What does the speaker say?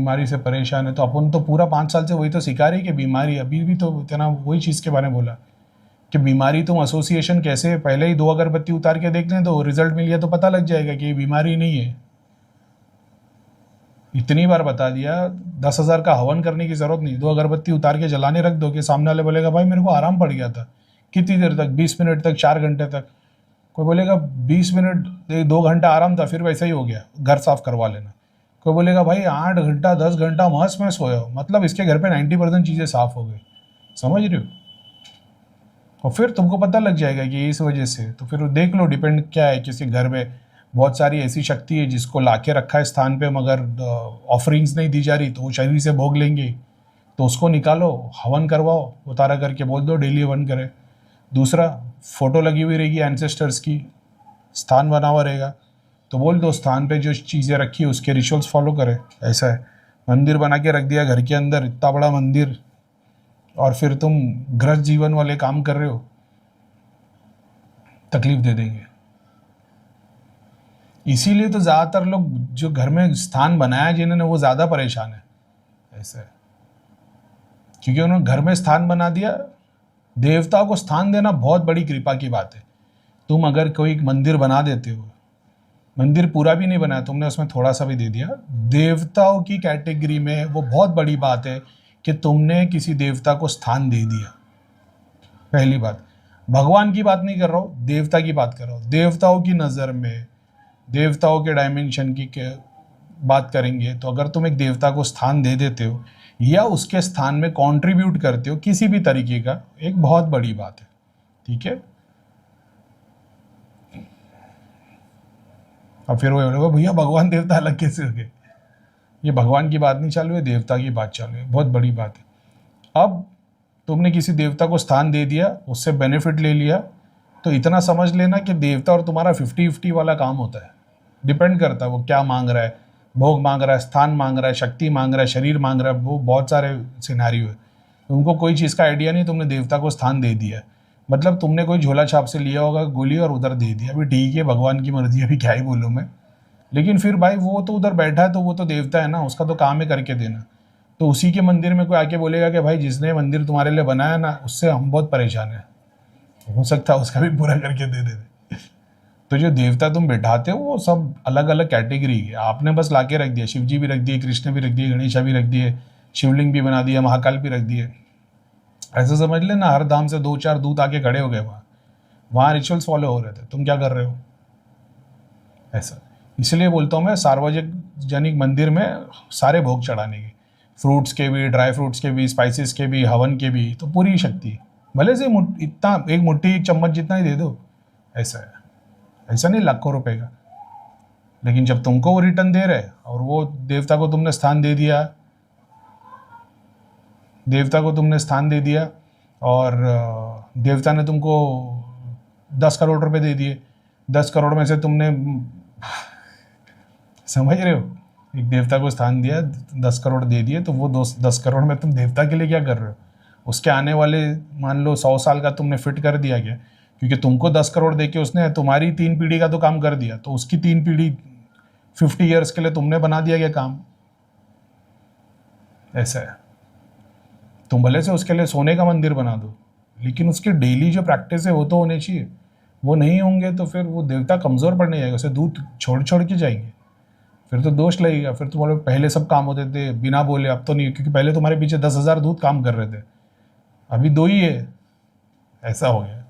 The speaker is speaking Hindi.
बीमारी से परेशान है, तो अपन तो पूरा 5 साल से वही तो सिखा रही है कि बीमारी, अभी भी तो इतना वही चीज़ के बारे में बोला कि बीमारी तुम एसोसिएशन कैसे, पहले ही 2 अगरबत्ती उतार के देख लें तो रिजल्ट मिल गया तो पता लग जाएगा कि ये बीमारी नहीं है। इतनी बार बता दिया, 10,000 का हवन करने की जरूरत नहीं, 2 अगरबत्ती उतार के जलाने रख दो कि सामने वाले बोलेगा भाई मेरे को आराम पड़ गया था। कितनी देर तक? 20 मिनट तक, 4 घंटे तक। कोई बोलेगा 20 मिनट 2 घंटा आराम था, फिर वैसा ही हो गया, घर साफ करवा लेना। कोई बोलेगा भाई 8 घंटा 10 घंटा मस्त में सोया हो, मतलब इसके घर पे 90% चीज़ें साफ हो गई। समझ रहे हो? और फिर तुमको पता लग जाएगा कि इस वजह से, तो फिर देख लो डिपेंड क्या है। किसी घर में बहुत सारी ऐसी शक्ति है जिसको लाके रखा है स्थान पे, मगर ऑफरिंग्स नहीं दी जा रही, तो वो शरीर से भोग लेंगे, तो उसको निकालो, हवन करवाओ, उतारा करके बोल दो डेली हवन करे। दूसरा, फोटो लगी हुई रहेगी एंसेस्टर्स की, स्थान बना हुआ रहेगा, तो बोल दो स्थान पे जो चीज़ें रखी है उसके रिचुअल्स फॉलो करें। ऐसा है। मंदिर बना के रख दिया घर के अंदर, इतना बड़ा मंदिर, और फिर तुम गृहस्थ जीवन वाले काम कर रहे हो, तकलीफ दे देंगे। इसीलिए तो ज़्यादातर लोग जो घर में स्थान बनाया जिन्होंने, वो ज़्यादा परेशान है। ऐसा है, क्योंकि उन्होंने घर में स्थान बना दिया। देवताओं को स्थान देना बहुत बड़ी कृपा की बात है। तुम अगर कोई मंदिर बना देते हो, मंदिर पूरा भी नहीं बनाया तुमने, उसमें थोड़ा सा भी दे दिया, देवताओं की कैटेगरी में वो बहुत बड़ी बात है कि तुमने किसी देवता को स्थान दे दिया। पहली बात। भगवान की बात नहीं कर रहा हूँ, देवता की बात कर रहा हूँ। देवताओं की नज़र में, देवताओं के डायमेंशन की बात करेंगे, तो अगर तुम एक देवता को स्थान दे देते हो या उसके स्थान में कंट्रीब्यूट करते हो किसी भी तरीके का, एक बहुत बड़ी बात है। ठीक है। अब फिर वो बोलेगा भैया भगवान देवता अलग कैसे हो गए? ये भगवान की बात नहीं चालू है, देवता की बात चालू है। बहुत बड़ी बात है। अब तुमने किसी देवता को स्थान दे दिया, उससे बेनिफिट ले लिया, तो इतना समझ लेना कि देवता और तुम्हारा 50-50 वाला काम होता है। डिपेंड करता है वो क्या मांग रहा है, भोग मांग रहा है, स्थान मांग रहा है, शक्ति मांग रहा है, शरीर मांग रहा है, वो बहुत सारे सिनेरियो है। तुमको कोई चीज़ का आइडिया नहीं, तुमने देवता को स्थान दे दिया, मतलब तुमने कोई झोला छाप से लिया होगा गोली और उधर दे दिया। अभी ठीक है, भगवान की मर्जी, अभी क्या ही बोलूँ मैं, लेकिन फिर भाई वो तो उधर बैठा है, तो वो तो देवता है ना, उसका तो काम है करके देना। तो उसी के मंदिर में कोई आके बोलेगा कि भाई जिसने मंदिर तुम्हारे लिए बनाया ना, उससे हम बहुत परेशान हैं, हो सकता है उसका भी पूरा करके दे दे। तो जो देवता तुम बैठाते हो वो सब अलग अलग कैटेगरी है। आपने बस लाके रख दिया, शिव जी भी रख दिए, कृष्ण भी रख दिए, गणेशा भी रख दिए, शिवलिंग भी बना दिया, महाकाल भी रख दिए। ऐसा समझ लेना हर धाम से 2-4 दूत आके खड़े हो गए, वहाँ रिचुअल्स फॉलो हो रहे थे, तुम क्या कर रहे हो? ऐसा। इसलिए बोलता हूँ मैं, सार्वजनिक मंदिर में सारे भोग चढ़ाने के, फ्रूट्स के भी, ड्राई फ्रूट्स के भी, स्पाइसेस के भी, हवन के भी, तो पूरी शक्ति, भले से इतना एक मुट्ठी, एक चम्मच जितना ही दे दो। ऐसा है। ऐसा नहीं लाखों रुपए का, लेकिन जब तुमको वो रिटर्न दे रहे और वो देवता को तुमने स्थान दे दिया, देवता को तुमने स्थान दे दिया और देवता ने तुमको 10 करोड़ रुपए दे दिए, 10 करोड़ में से तुमने समझ रहे हो, एक देवता को स्थान दिया, 10 करोड़ दे दिए, तो वो 10 करोड़ में तुम देवता के लिए क्या कर रहे हो? उसके आने वाले मान लो 100 साल का तुमने फिट कर दिया क्या? क्योंकि तुमको 10 करोड़ दे के उसने तुम्हारी 3 पीढ़ी का तो काम कर दिया, तो उसकी 3 पीढ़ी 50 ईयर्स के लिए तुमने बना दिया क्या काम? ऐसा है। तुम भले से उसके लिए सोने का मंदिर बना दो, लेकिन उसकी डेली जो प्रैक्टिस है वो तो होनी चाहिए। वो नहीं होंगे तो फिर वो देवता कमज़ोर पड़ने जाएगा, उसे दूध छोड़ छोड़ के जाएंगे, फिर तो दोष लगेगा। फिर तो बोलो पहले सब काम होते थे बिना बोले, अब तो नहीं, क्योंकि पहले तुम्हारे पीछे 10,000 दूध काम कर रहे थे, अभी 2 ही है। ऐसा हो गया।